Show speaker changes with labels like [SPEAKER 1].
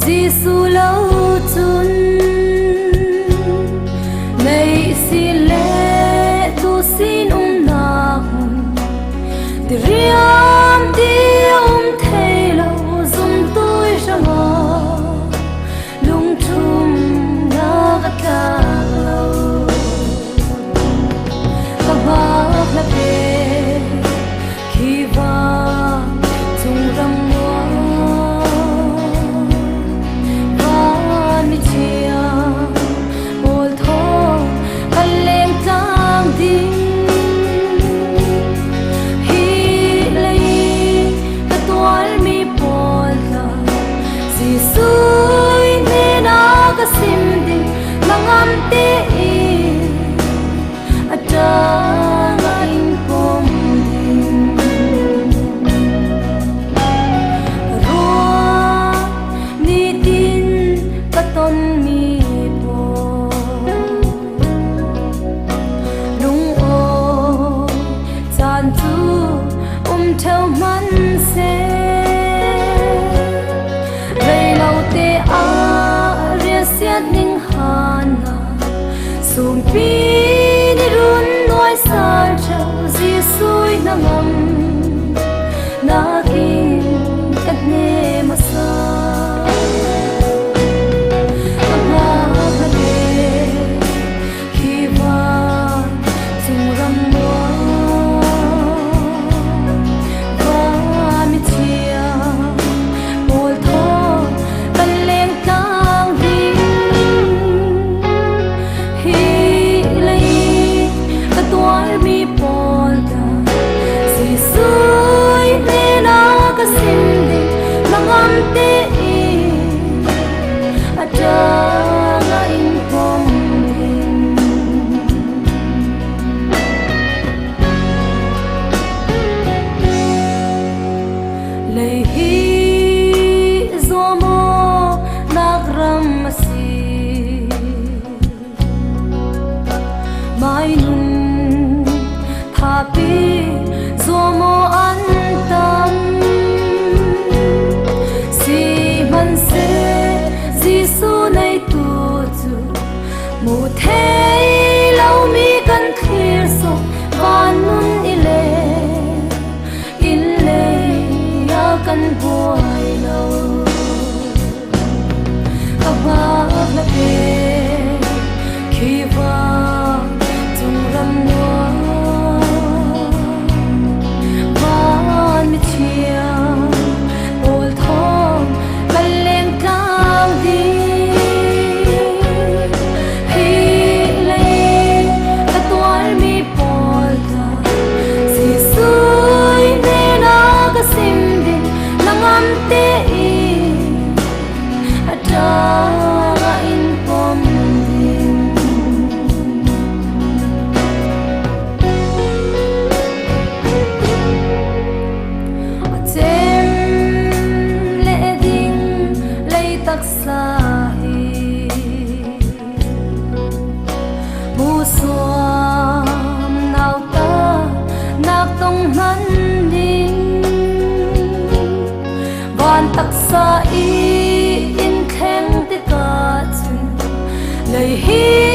[SPEAKER 1] Giêsu lâu chun nay si lệ tu xin na ti riam ti thay lâu dùng tôi ra ngõ lung tung na gắt ta lâu các bác là kề khi vang tung râm theo mắt xe về lâu tê a ria xiết ninh hana sum pi ni run nói xa trao di suy na ngầm na kinh cắt nê mà xa mai nun thapi zomo antam si man se Giêsu nay tu chu mu thei lau mi kan thir so van nun ile ya kan boai lo aba la pe khi vang tung râm van mi chia bồi thong ban lên cao đi hi lấy các toái mi bồi ta si suy nên nó có sim đi nắng ấm tê ada in pom sahi mu suam nau ta nak tong man ding van tak sa in kheng te ka chun lei hi